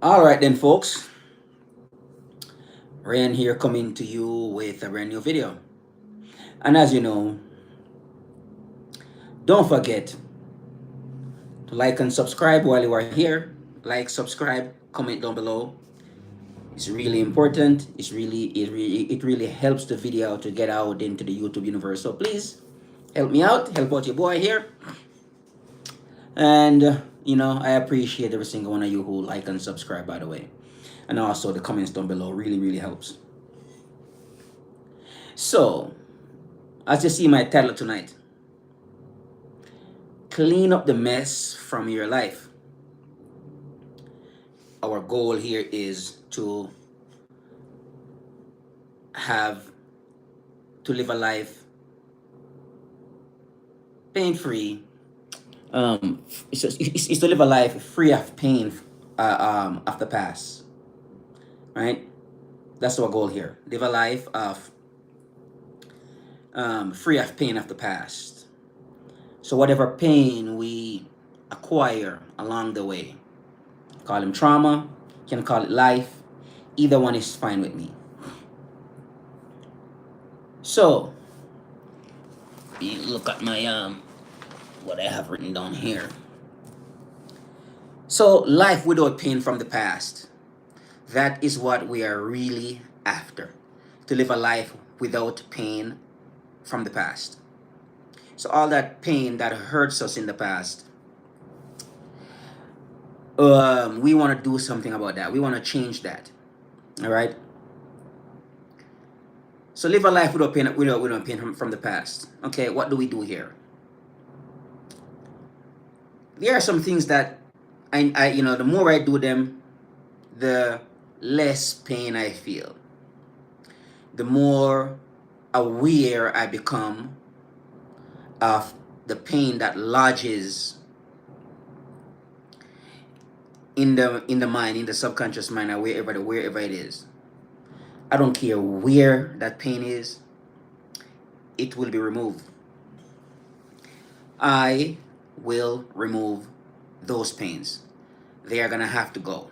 All right then, folks. Ryan here coming to you with a brand new video. And as you know, don't forget to like and subscribe while you are here. Like, subscribe, comment down below. It's really important. It really helps the video to get out into the YouTube universe. So please help me out, help out your boy here. And I appreciate every single one of you who like and subscribe, by the way. And also the comments down below really helps. So, as you see my title tonight, clean up the mess from your life. Our goal here is to have to live a life pain free. It's to live a life free of pain of the past, right? That's our goal here. Live a life of free of pain of the past. So whatever pain we acquire along the way, call them trauma, you can call it life. Either one is fine with me. So, you look at my what I have written down here. So, life without pain from the past. That is what we are really after. To live a life without pain from the past. So all that pain that hurts us in the past, we want to do something about that. We want to change that. All right. So live a life without pain, without pain from the past. Okay, what do we do here? There are some things that the more I do them, the less pain I feel. The more aware I become of the pain that lodges in the mind, in the subconscious mind, or wherever it is. I don't care where that pain is, it will be removed. I will remove those pains. They are gonna have to go.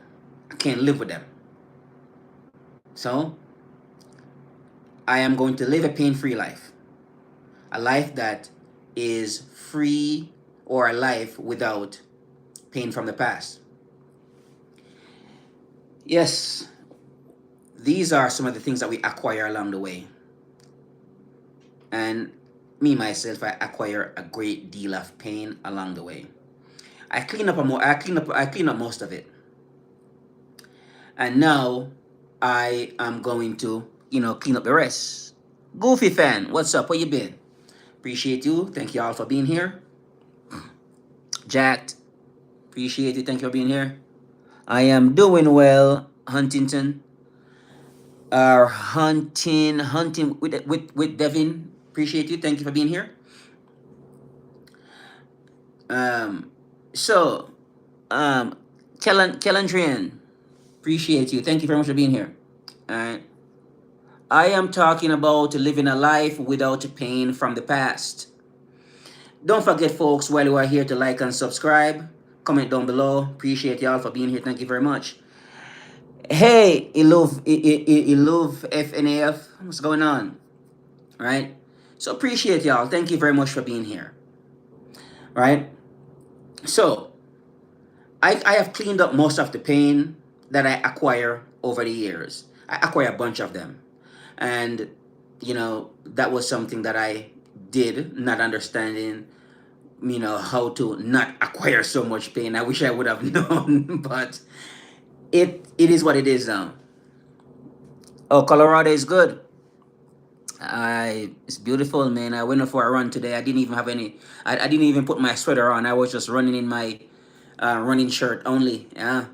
I can't live with them. So I am going to live a pain-free life. A life that is free, or a life without pain from the past. Yes, these are some of the things that we acquire along the way. And me myself, I acquire a great deal of pain along the way. I clean up most of it. And now I am going to, clean up the rest. Goofy fan, what's up? Where you been? Appreciate you. Thank you all for being here. Jacked, appreciate you. Thank you for being here. I am doing well, Huntington. Hunting with Devin. Appreciate you. Thank you for being here. So, Kellandrian, appreciate you. Thank you very much for being here. Alright. I am talking about living a life without pain from the past. Don't forget, folks, while you are here, to like and subscribe. Comment down below. Appreciate y'all for being here. Thank you very much. Hey, Illuv FNAF. What's going on? Right? So appreciate y'all. Thank you very much for being here. Right? So, I have cleaned up most of the pain that I acquire over the years. I acquire a bunch of them. And, that was something that I did, not understanding, how to not acquire so much pain. I wish I would have known, but it is what it is now. Oh, Colorado is good. It's beautiful, man. I went for a run today. I didn't even have any. I didn't even put my sweater on. I was just running in my running shirt only. Yeah,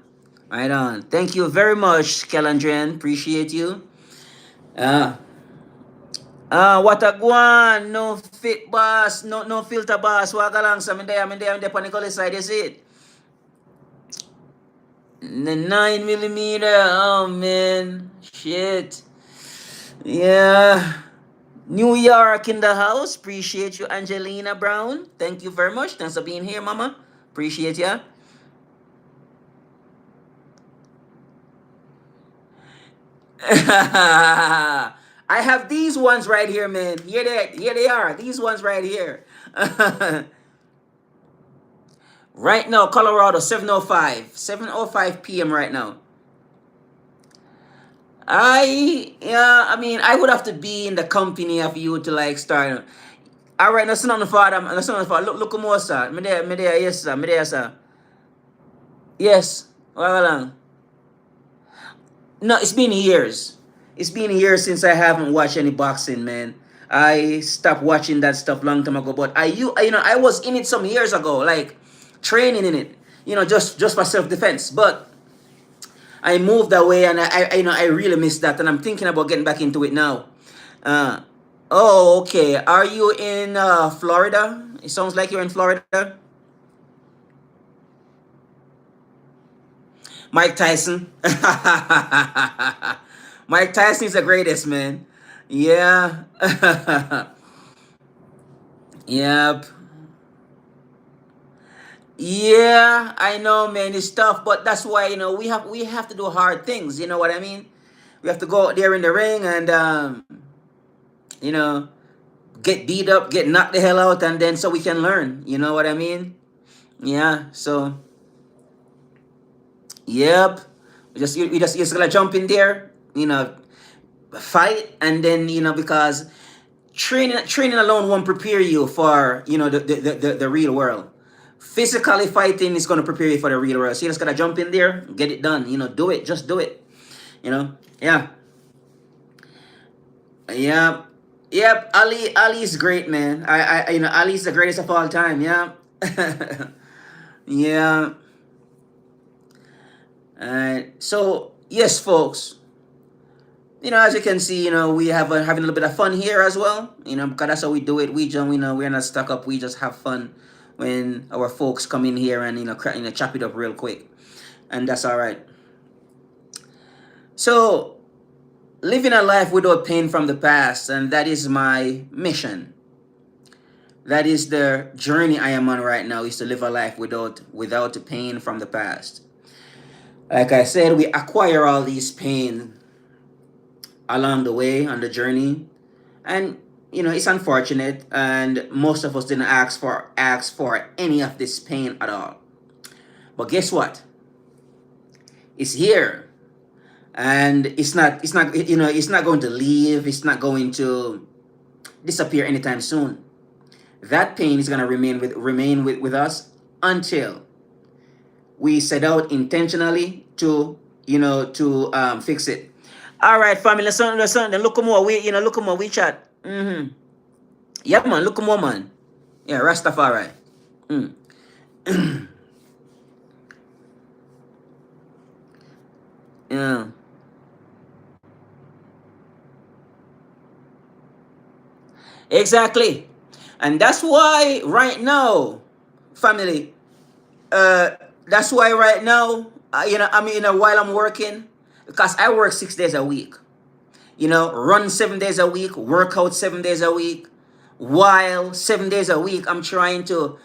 right on. Thank you very much, Kellandrian. Appreciate you. What a guan. No fit boss. No filter boss. Waga lang sa I'm there on the side. You see it? The 9mm. Oh man, shit. Yeah. New York in the house. Appreciate you, Angelina Brown. Thank you very much. Thanks for being here, mama. Appreciate ya. I have these ones right here, man. Here they are. These ones right here. Right now, Colorado, 7:05 p.m. right now. I mean, I would have to be in the company of you to like start. All right, that's not the father. That's not the father. Look more, sir. Me there, yes, sir. Me there, sir. Yes. Well, no, it's been years. It's been years since I haven't watched any boxing, man. I stopped watching that stuff long time ago. But I was in it some years ago, like training in it. Just for self defense. But I moved away, and I really miss that, and I'm thinking about getting back into it now. Uh, oh, okay. Are you in Florida? It sounds like you're in Florida. Mike Tyson. Mike Tyson is the greatest, man. Yeah. Yep. Yeah, I know, man. It's tough, but that's why we have to do hard things. You know what I mean? We have to go out there in the ring and you know get beat up, get knocked the hell out, and then so we can learn. You know what I mean? Yeah. So, yep. We just gonna jump in there. Fight, and then because training alone won't prepare you for the real world. Physically fighting is gonna prepare you for the real world. So you just gotta jump in there, get it done. Do it. Just do it. Yeah. Yeah. Yep. Ali is great, man. Ali's the greatest of all time. Yeah. Yeah. So yes, folks. As you can see, we have having a little bit of fun here as well. Because that's how we do it. We just, we're not stuck up. We just have fun when our folks come in here and chop it up real quick, and that's all right. So, living a life without pain from the past, and that is my mission. That is the journey I am on right now. Is to live a life without the pain from the past. Like I said, we acquire all these pain along the way on the journey, and it's unfortunate, and most of us didn't ask for any of this pain at all. But guess what? It's here, and it's not going to leave. It's not going to disappear anytime soon. That pain is going to remain with us until we set out intentionally to fix it. All right, family. Listen. Then look more. Look more. We chat. Yeah, man. Look more, man. Yeah, Rastafari. Mm. Yeah. Exactly. And that's why right now, family. Uh, that's why right now, while I'm working, because I work 6 days a week. Run 7 days a week, work out 7 days a week. While 7 days a week, I'm trying to,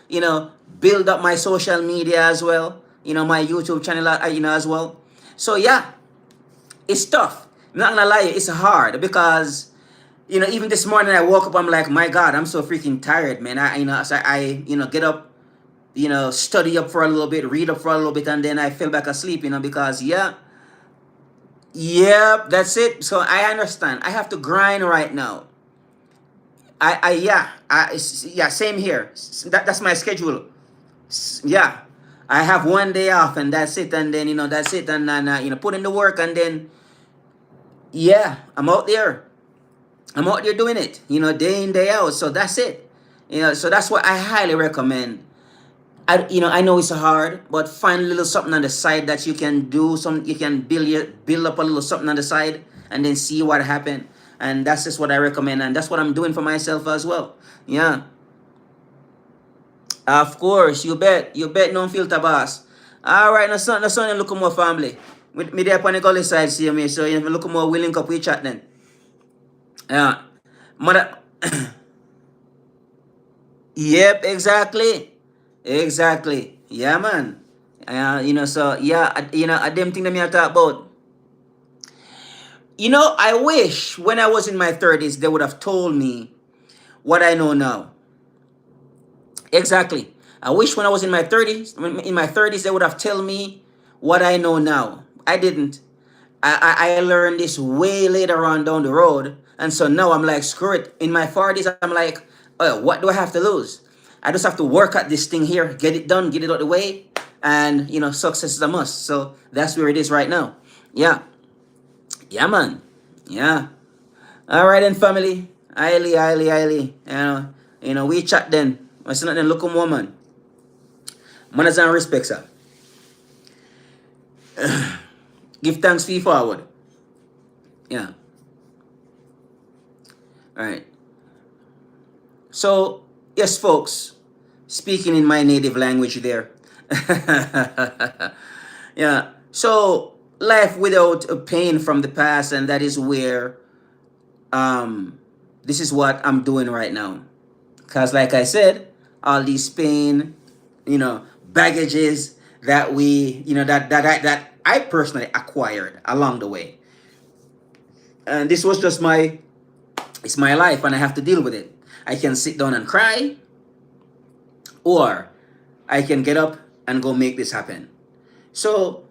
build up my social media as well. My YouTube channel, as well. So yeah, it's tough. I'm not gonna lie, it's hard because, even this morning I woke up, I'm like, my God, I'm so freaking tired, man. So I get up, study up for a little bit, read up for a little bit, and then I fell back asleep, because yeah, yep, that's it. So I understand. I have to grind right now. Yeah, same here. That's my schedule. Yeah, I have one day off, and that's it, and then that's it, and then put in the work, and then yeah, I'm out there doing it, day in day out. So that's it. So that's what I highly recommend. I know it's hard, but find a little something on the side that you can do. You can build up a little something on the side, and then see what happen. And that's just what I recommend, and that's what I'm doing for myself as well. Yeah, of course, you bet, no filter, boss. All right, no son, and look more family. With me there upon the gully side, see me. So look more, we link up, we chat then. Yeah, mother. Yep, exactly. Yeah, man. So yeah, I them thing that me I talk about. I wish when I was in my 30s, they would have told me what I know now. Exactly. I wish when I was in my 30s, they would have told me what I know now. I didn't. I learned this way later on down the road. And so now I'm like, screw it. In my 40s, I'm like, oh, what do I have to lose? I just have to work at this thing here, get it done, get it out of the way. And, success is a must. So that's where it is right now. Yeah. Yeah, man. Yeah. All right, then, family. Highly. We chat then. I see nothing look woman. Manners and respect, sir. Give thanks fee forward. Yeah. All right. So, yes, folks, speaking in my native language there. Yeah. So, life without a pain from the past, and that is where this is what I'm doing right now. Because, like I said, all these pain, baggages that that I personally acquired along the way. And this was just it's my life and I have to deal with it. I can sit down and cry, or I can get up and go make this happen. So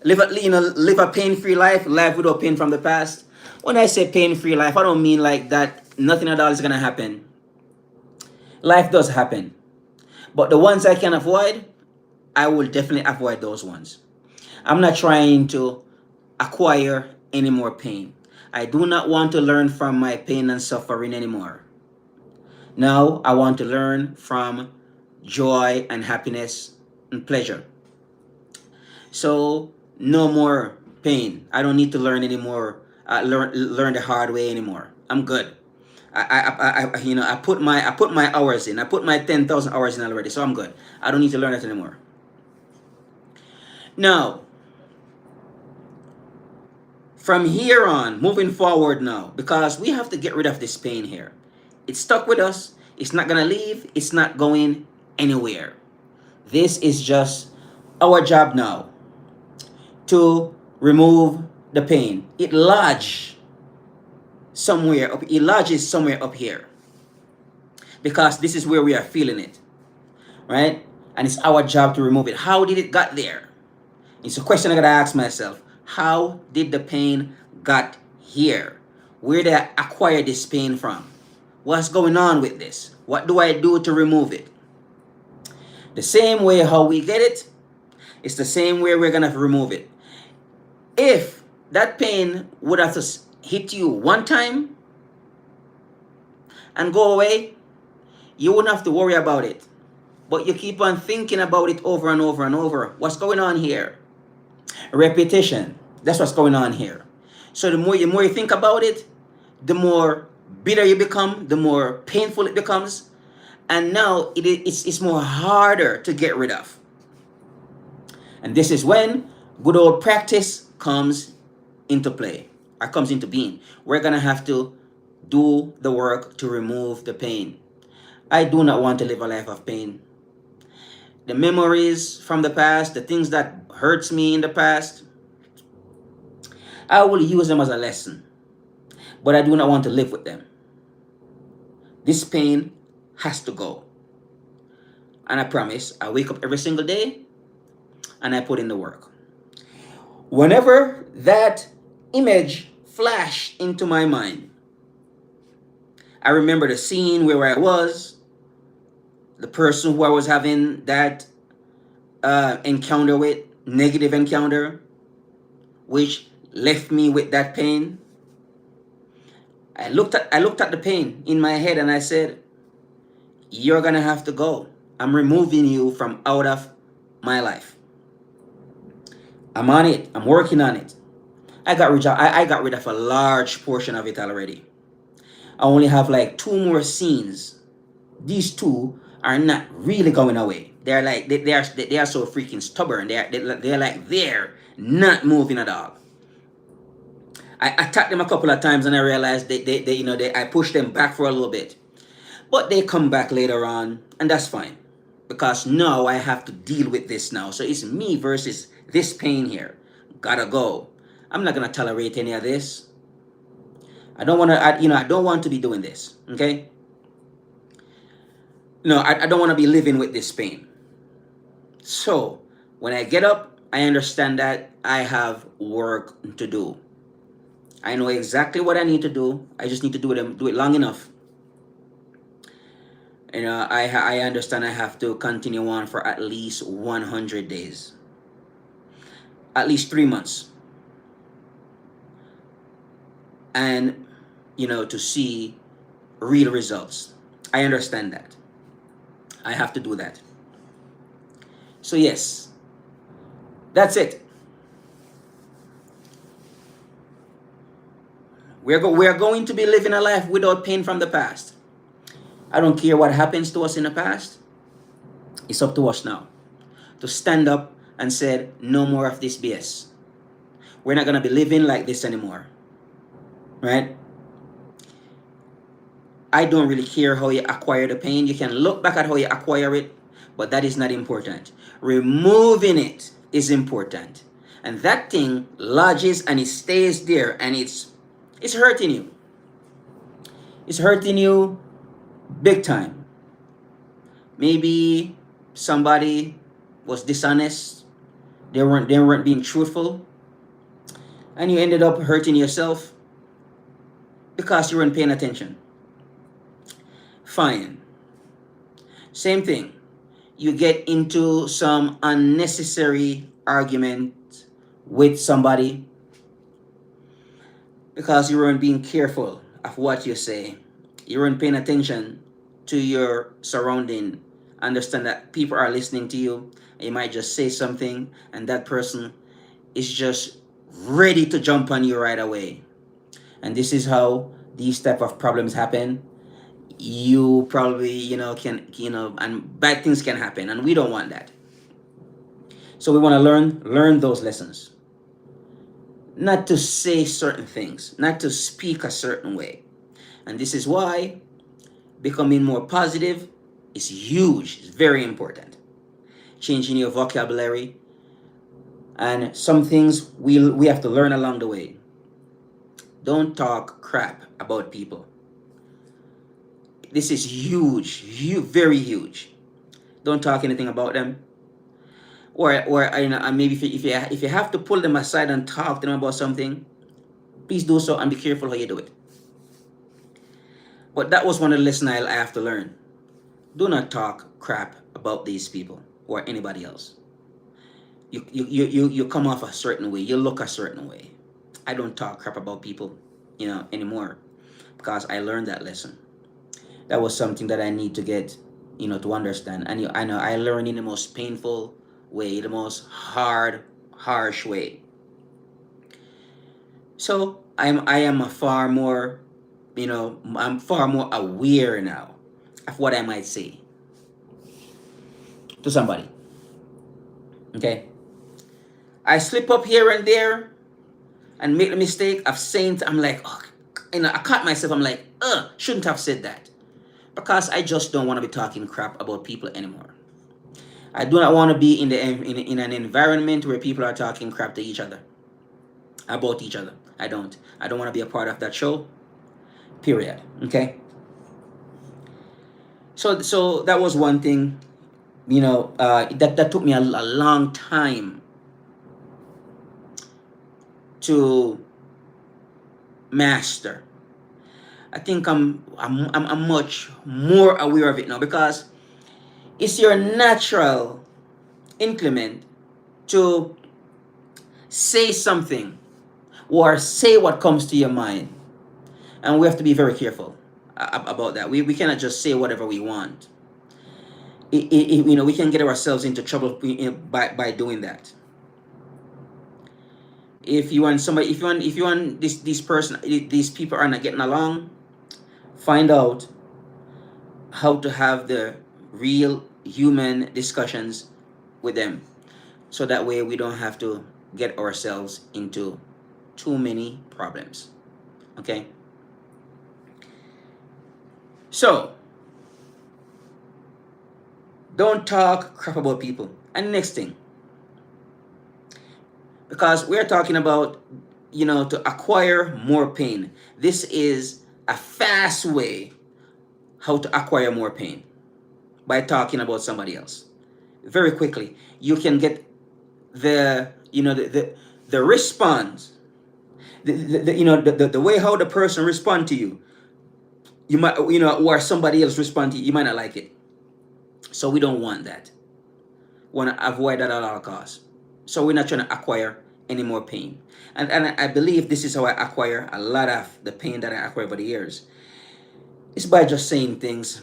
live a pain-free life without pain from the past. When I say pain-free life, I don't mean like that nothing at all is gonna happen. Life does happen. But the ones I can avoid, I will definitely avoid those ones. I'm not trying to acquire any more pain. I do not want to learn from my pain and suffering anymore. Now I want to learn from joy and happiness and pleasure. So no more pain. I don't need to learn anymore. Learn the hard way anymore. I'm good. I put my hours in. I put my 10,000 hours in already, so I'm good. I don't need to learn it anymore. Now, from here on, moving forward now, because we have to get rid of this pain here. It's stuck with us. It's not gonna leave. It's not going anywhere. This is just our job now to remove the pain. It lodges somewhere up here, because this is where we are feeling it, right? And it's our job to remove it. How did it got there? It's a question I gotta ask myself. How did the pain got here? Where did I acquire this pain from? What's going on with this? What do I do to remove it? The same way how we get it, it's the same way we're gonna remove it. If that pain would have just hit you one time and go away, you wouldn't have to worry about it. But you keep on thinking about it over and over and over. What's going on here? Repetition. That's what's going on here. So the more you think about it, the more bitter you become, the more painful it becomes. And now it's more harder to get rid of. And this is when good old practice comes into play, or comes into being. We're going to have to do the work to remove the pain. I do not want to live a life of pain. The memories from the past, the things that hurts me in the past, I will use them as a lesson. But I do not want to live with them. This pain has to go. And I promise, I wake up every single day and I put in the work. Whenever that image flashed into my mind, I remember the scene where I was, the person who I was having that encounter with, negative encounter, which left me with that pain. I looked at the pain in my head and I said, you're gonna have to go. I'm removing you from out of my life. I'm on it. I'm working on it. I got rid of a large portion of it already. I only have like 2 more scenes. These 2 are not really going away. They're like they are so freaking stubborn. They're like they're not moving at all. I attacked them a couple of times and I realized I pushed them back for a little bit. But they come back later on, and that's fine. Because now I have to deal with this now. So it's me versus this pain here. Gotta go. I'm not gonna tolerate any of this. I don't want to. I don't want to be doing this. Okay. No, I don't want to be living with this pain. So when I get up, I understand that I have work to do. I know exactly what I need to do. I just need to do it long enough. I understand I have to continue on for at least 100 days, at least 3 months, and to see real results. I understand that. I have to do that. So yes, that's it. We're going to be living a life without pain from the past. I don't care what happens to us in the past. It's up to us now to stand up and say no more of this BS. We're not gonna be living like this anymore, right? I don't really care how you acquire the pain. You can look back at how you acquire it, but that is not important. Removing it is important. And that thing lodges and it stays there, and it's hurting you. It's hurting you big time. Maybe somebody was dishonest. They weren't being truthful, and you ended up hurting yourself because you weren't paying attention. Fine. Same thing. You get into some unnecessary argument with somebody because you weren't being careful of what you say. You weren't paying attention to your surrounding. Understand that people are listening to you. And you might just say something, and that person is just ready to jump on you right away. And this is how these type of problems happen. You probably can and bad things can happen, and we don't want that. So we want to learn those lessons, not to say certain things, not to speak a certain way. And this is why becoming more positive is huge. It's very important. Changing your vocabulary, and some things we have to learn along the way. Don't talk crap about people. This is huge, very huge. Don't talk anything about them, or and maybe if you have to pull them aside and talk to them about something, please do so, and be careful how you do it. But that was one of the lessons I have to learn. Do not talk crap about these people or anybody else. You come off a certain way. You look a certain way. I don't talk crap about people, anymore, because I learned that lesson. That was something that I need to get, to understand. And I know I learned in the most painful way, the most harsh way. So I am a far more, I'm far more aware now of what I might say to somebody. Okay, I slip up here and there and make the mistake of saying, I'm like, oh, I caught myself. I'm like, shouldn't have said that, because I just don't want to be talking crap about people anymore. I do not want to be in an environment where people are talking crap to each other, about each other. I don't want to be a part of that show. Period. Okay. So that was one thing, that took me a long time to master. I think I'm much more aware of it now, because it's your natural increment to say something or say what comes to your mind, and we have to be very careful about that. We cannot just say whatever we want. We can get ourselves into trouble by doing that. If you want somebody, if you want this person, these people are not getting along, find out how to have the real human discussions with them, so that way we don't have to get ourselves into too many problems. Okay. So don't talk crap about people. And next thing, because we're talking about to acquire more pain. This is a fast way how to acquire more pain by talking about somebody else. Very quickly, you can get the response, the way how the person respond to you. You might, or somebody else respond to you. You might not like it. So we don't want that. Want to avoid that at all costs. So we're not trying to acquire any more pain. And I believe this is how I acquire a lot of the pain that I acquire over the years. It's by just saying things,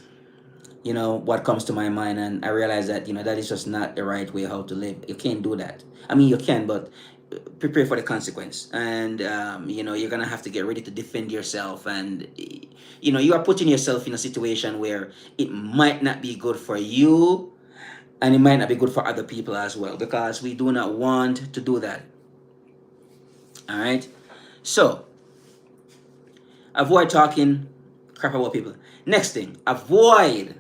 what comes to my mind, and I realize that, that is just not the right way how to live. You can't do that. I mean, you can, but prepare for the consequence. And, you're going to have to get ready to defend yourself. And, you are putting yourself in a situation where it might not be good for you, and it might not be good for other people as well, because we do not want to do that. All right. So avoid talking crap about people. Next thing, avoid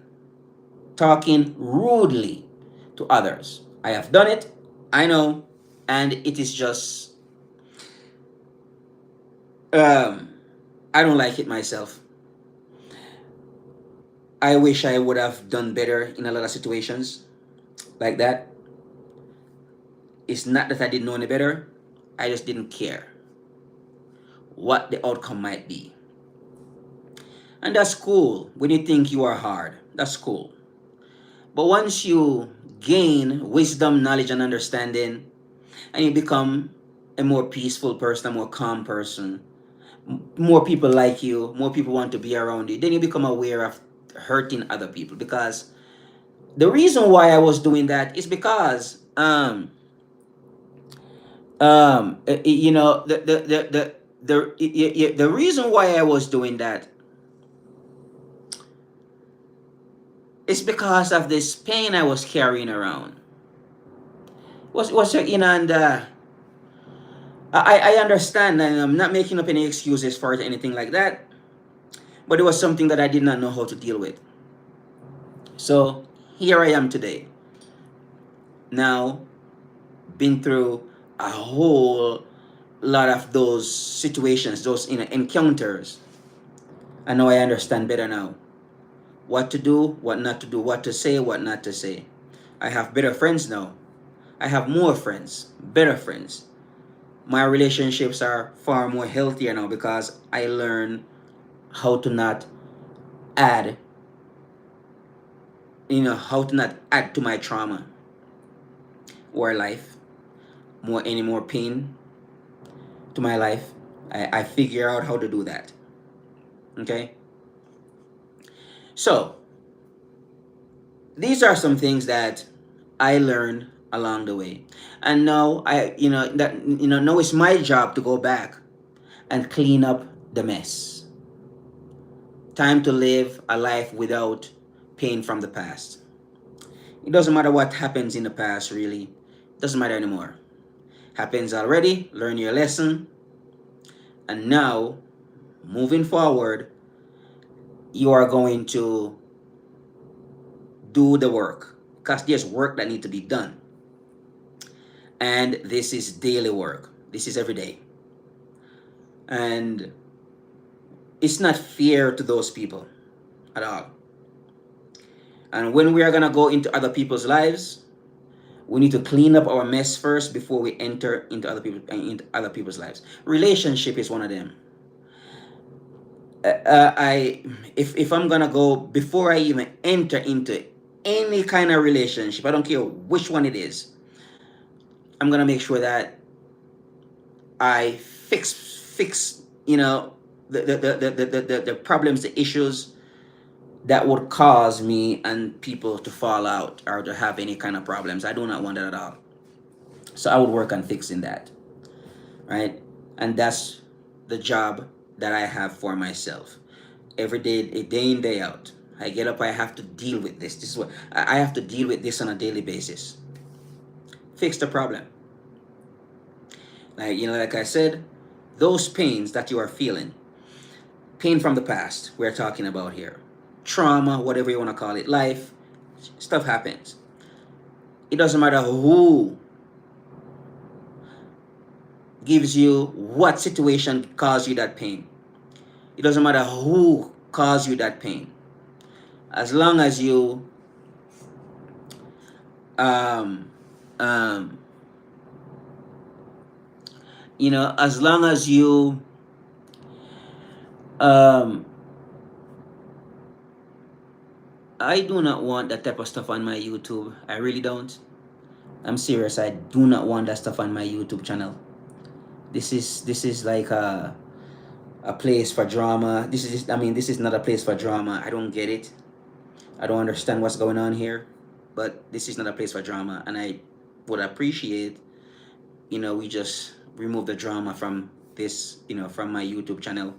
talking rudely to others. I have done it, I know, and it is just, I don't like it myself. I wish I would have done better in a lot of situations like that. It's not that I didn't know any better, I just didn't care what the outcome might be. And that's cool when you think you are hard. That's cool. But once you gain wisdom, knowledge, and understanding, and you become a more peaceful person, a more calm person, more people like you, more people want to be around you, then you become aware of hurting other people. Because the reason why I was doing that is because the reason why I was doing that is because of this pain I was carrying around. And I understand, and I'm not making up any excuses for it or anything like that, but it was something that I did not know how to deal with. So here I am today. Now, been through a whole lot of those situations, those encounters. I know I understand better now what to do, what not to do, what to say, what not to say. I have better friends now. I have more friends, better friends. My relationships are far more healthier now because I learn how to not add, how to not add to my trauma or life, any more pain to my life. I figure out how to do that. Okay? So, these are some things that I learned along the way. And now now it's my job to go back and clean up the mess. Time to live a life without pain from the past. It doesn't matter what happens in the past, really. It doesn't matter anymore. Happens already, learn your lesson. And now, moving forward, you are going to do the work. Because there's work that needs to be done. And this is daily work. This is every day. And it's not fair to those people at all. And when we are going to go into other people's lives, we need to clean up our mess first before we enter into other people's lives. Relationship is one of them. If I'm gonna go, before I even enter into any kind of relationship, I don't care which one it is, I'm gonna make sure that I fix the problems, the issues that would cause me and people to fall out or to have any kind of problems. I do not want that at all. So I would work on fixing that, right? And that's the job that I have for myself. Every day, day in, day out. I get up, I have to deal with this. This is what I have to deal with this on a daily basis. Fix the problem. Like I said, those pains that you are feeling, pain from the past, we're talking about here. Trauma, whatever you want to call it, life, stuff happens. It doesn't matter who gives you what situation caused you that pain. It doesn't matter who caused you that pain. As long as you um, um, as long as you um, I do not want that type of stuff on my YouTube. I really don't. I'm serious. I do not want that stuff on my YouTube channel. This is like a place for drama. This is not a place for drama. I don't get it. I don't understand what's going on here. But this is not a place for drama, and I would appreciate, we just remove the drama from this, from my YouTube channel,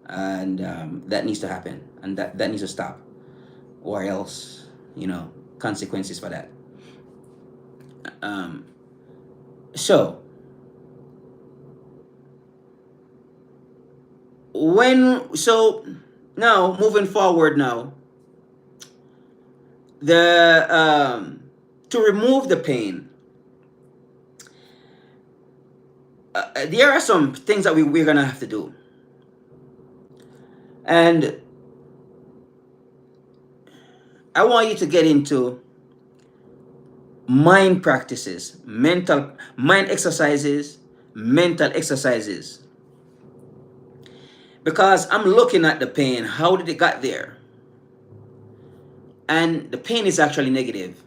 and that needs to happen, and that needs to stop, or else, consequences for that. Um, so now moving forward now, the to remove the pain, there are some things that we're gonna have to do, and I want you to get into mind practices, mind exercises, mental exercises, because I'm looking at the pain. How did it get there? And the pain is actually negative,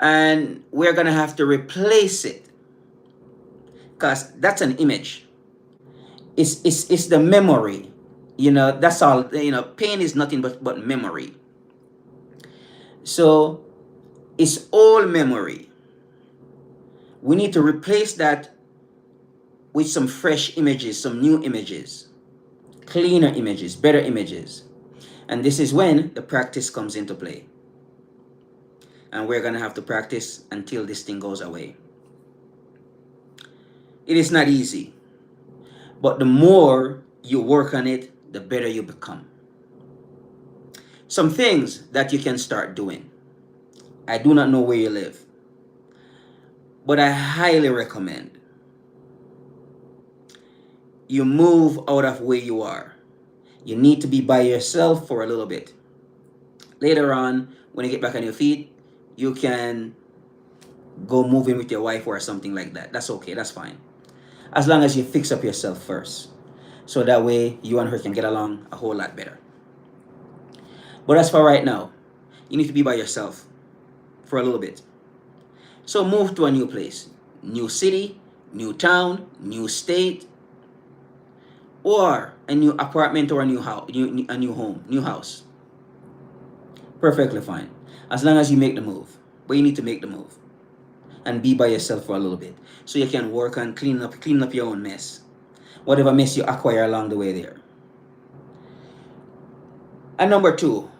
and we're gonna have to replace it, because that's an image. It's the memory. That's all. Pain is nothing but memory. So it's all memory. We need to replace that with some fresh images, some new images, cleaner images, better images. And this is when the practice comes into play. And we're going to have to practice until this thing goes away. It is not easy, but the more you work on it, the better you become. Some things that you can start doing. I do not know where you live, but I highly recommend you move out of where you are. You need to be by yourself for a little bit. Later on, when you get back on your feet, you can go move in with your wife or something like that. That's okay, that's fine. As long as you fix up yourself first. So that way you and her can get along a whole lot better. But as for right now, you need to be by yourself for a little bit. So move to a new place, new city, new town, new state, or a new apartment or a new house, a new home, new house. Perfectly fine, as long as you make the move. But you need to make the move and be by yourself for a little bit, so you can work on cleaning up your own mess, whatever mess you acquire along the way there. And number two,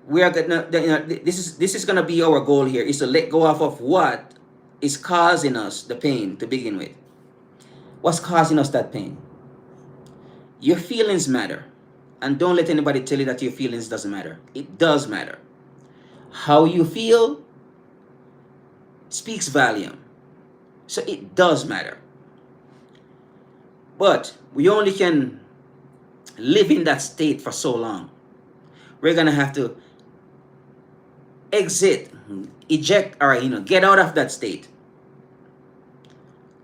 we are gonna, this is gonna be our goal here, is to let go of what is causing us the pain to begin with. What's causing us that pain? Your feelings matter, and don't let anybody tell you that your feelings doesn't matter. It does matter. How you feel speaks volume, so it does matter. But we only can live in that state for so long. We're gonna have to eject, or get out of that state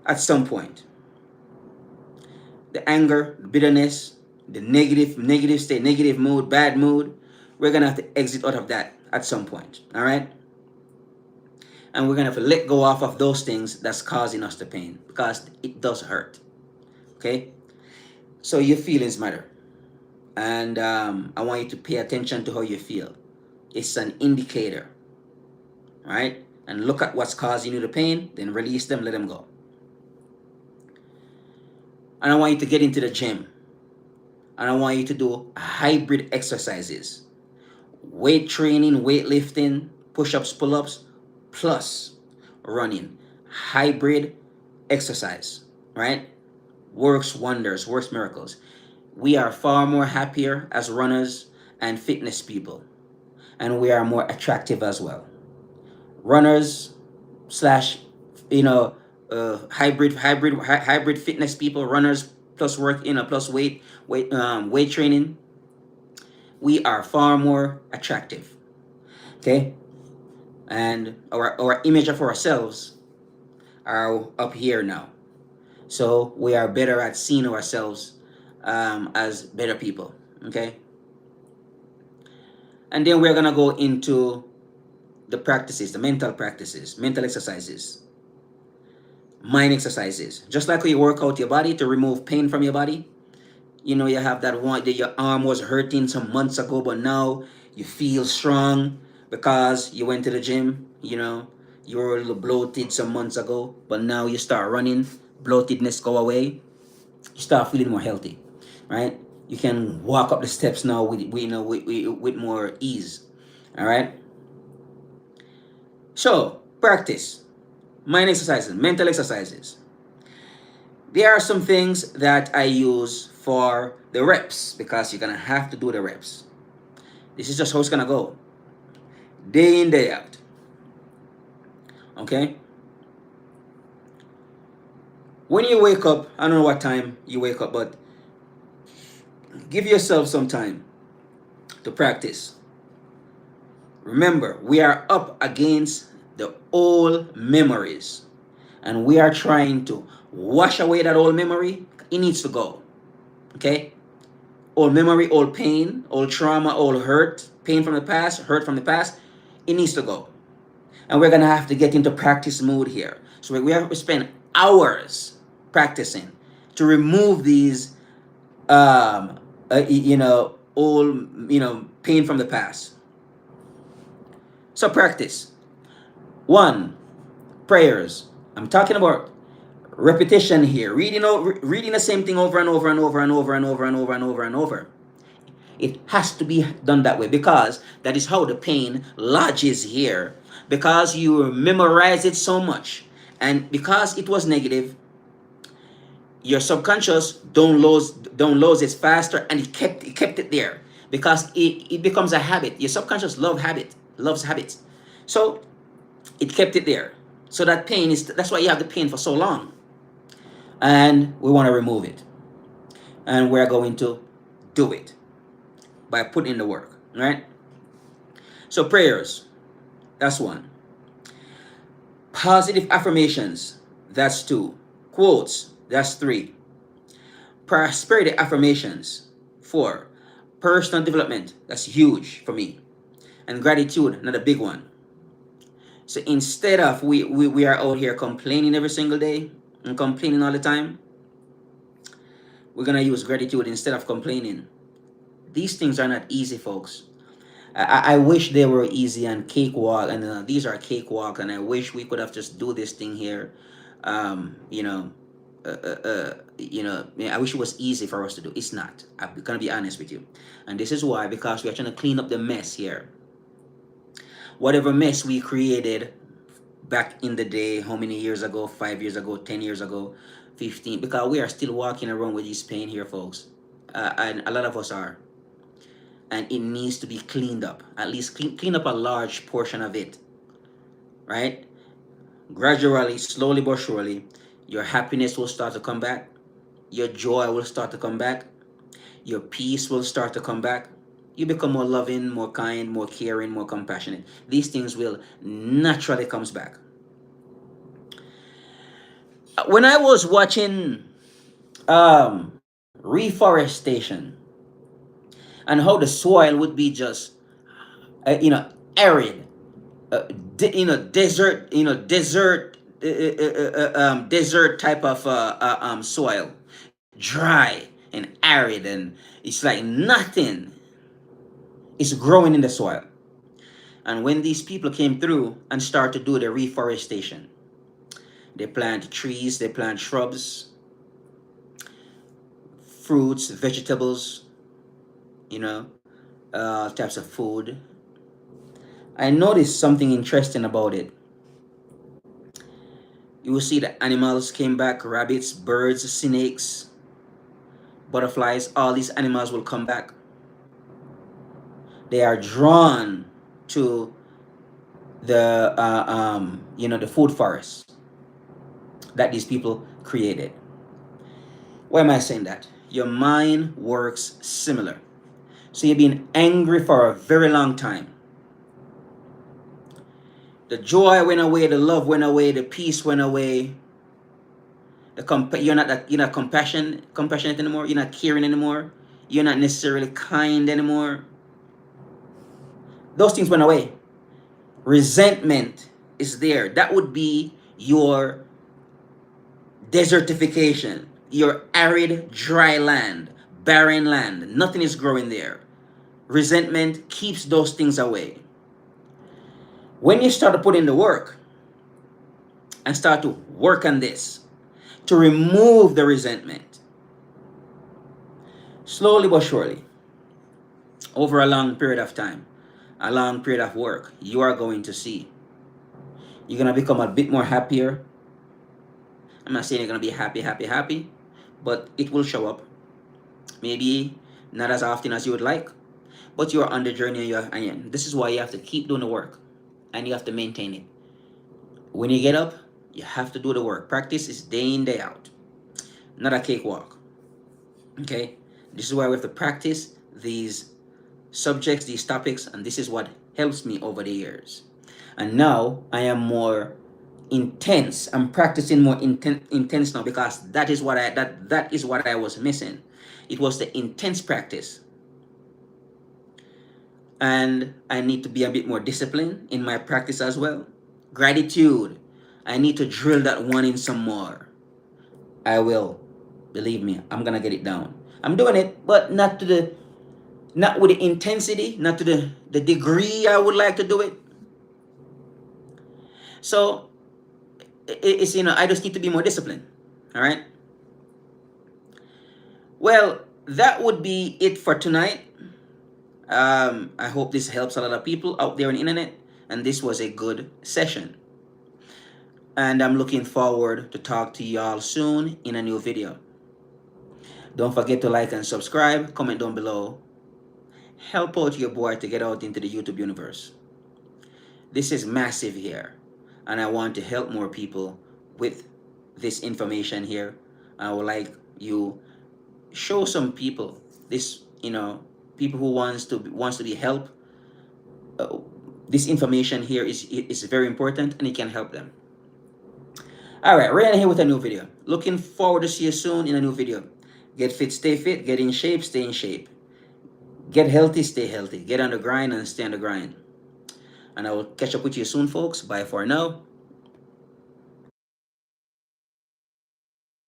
at some point. The anger, the bitterness, the negative state, negative mood, bad mood, we're gonna have to exit out of that at some point. All right, and we're gonna have to let go of those things that's causing us the pain, because it does hurt. Okay, so your feelings matter, and I want you to pay attention to how you feel. It's an indicator, right? And look at what's causing you the pain, then release them, let them go. And I want you to get into the gym, and I want you to do hybrid exercises, weight training, weightlifting, push-ups, pull-ups, plus running. Hybrid exercise, right? Works wonders, works miracles. We are far more happier as runners and fitness people, and we are more attractive as well. Runners slash hybrid fitness people, runners plus work, plus weight training, we are far more attractive. Okay, and our image of ourselves are up here now. So we are better at seeing ourselves as better people. Okay, and then we're gonna go into the practices, the mental practices, mental exercises, mind exercises. Just like when you work out your body to remove pain from your body, you have that one that your arm was hurting some months ago, but now you feel strong because you went to the gym. You were a little bloated some months ago, but now you start running, bloatedness go away, you start feeling more healthy, right? You can walk up the steps now with more ease. All right. So practice mind exercises, mental exercises. There are some things that I use for the reps because you're gonna have to do the reps. This is just how it's gonna go, day in, day out. Okay? When you wake up, I don't know what time you wake up, but give yourself some time to practice. Remember, we are up against the old memories and we are trying to wash away that old memory. It needs to go. Okay? Old memory, old pain, old trauma, old hurt, pain from the past, hurt from the past, it needs to go. And we're gonna have to get into practice mode here. So we have to spend hours practicing to remove these, old, pain from the past. So practice. One, prayers. I'm talking about repetition here. Reading the same thing over and over and over and over and over and over and over and over. It has to be done that way because that is how the pain lodges here. Because you memorize it so much, and because it was negative, your subconscious downloads it faster, and it kept it there because it becomes a habit. Your subconscious loves habits, so it kept it there. So that's why you have the pain for so long, and we want to remove it, and we're going to do it by putting in the work, right? So prayers, that's one. Positive affirmations, that's two. Quotes, that's three. Prosperity affirmations, four. Personal development, that's huge for me. And gratitude, another big one. So instead of we are out here complaining every single day and complaining all the time, we're gonna use gratitude instead of complaining. These things are not easy, folks. I wish they were easy and cakewalk, and these are cakewalk, and I wish we could have just do this thing here. Um, you know, I wish it was easy for us to do. It's not. I'm gonna be honest with you, and this is why, because we are trying to clean up the mess here. Whatever mess we created back in the day, how many years ago? 5 years ago, 10 years ago, 15. Because we are still walking around with this pain here, folks, and a lot of us are, and it needs to be cleaned up. At least clean up a large portion of it, right? Gradually, slowly but surely, your happiness will start to come back. Your joy will start to come back. Your peace will start to come back. You become more loving, more kind, more caring, more compassionate. These things will naturally comes back. When I was watching reforestation and how the soil would be just arid, desert type of soil, dry and arid, and it's like nothing is growing in the soil. And when these people came through and started to do the reforestation, they plant trees, they plant shrubs, fruits, vegetables, you know, types of food. I noticed something interesting about it. You will see the animals came back: rabbits, birds, snakes, butterflies. All these animals will come back. They are drawn to the the food forest. that these people created. Why am I saying that? Your mind works similar. So you've been angry for a very long time. The joy went away, the love went away, the peace went away. You're not compassionate anymore. You're not caring anymore. You're not necessarily kind anymore. Those things went away. Resentment is there. That would be your desertification, your arid, dry land, barren land. Nothing is growing there. Resentment keeps those things away. When you start to put in the work and start to work on this, to remove the resentment, slowly but surely, over a long period of time, a long period of work, you are going to see. You're going to become a bit more happier. I'm not saying you're going to be happy, but it will show up. Maybe not as often as you would like, but you're on the journey and this is why you have to keep doing the work and you have to maintain it. When you get up, you have to do the work. Practice is day in, day out, not a cakewalk. Okay? This is why we have to practice these subjects, these topics, and this is what helps me over the years. And now I am more intense. I'm practicing more intense now because that is what I was missing. It was the intense practice. And I need to be a bit more disciplined in my practice as well. Gratitude. I need to drill that one in some more. I will. Believe me, I'm gonna get it down. I'm doing it, but not with the intensity, not to the degree I would like to do it. So it's I just need to be more disciplined. All right. Well, that would be it for tonight. I hope this helps a lot of people out there on the internet, and this was a good session. And I'm looking forward to talk to y'all soon in a new video. Don't forget to like and subscribe, comment down below. Help out your boy to get out into the YouTube universe. This is massive here, and I want to help more people with this information here. I would like you show some people this, people who wants to be helped. This information here is very important, and it can help them. All right, Ryan here with a new video. Looking forward to see you soon in a new video. Get fit, stay fit. Get in shape, stay in shape. Get healthy, stay healthy. Get on the grind and stay on the grind. And I will catch up with you soon, folks. Bye for now.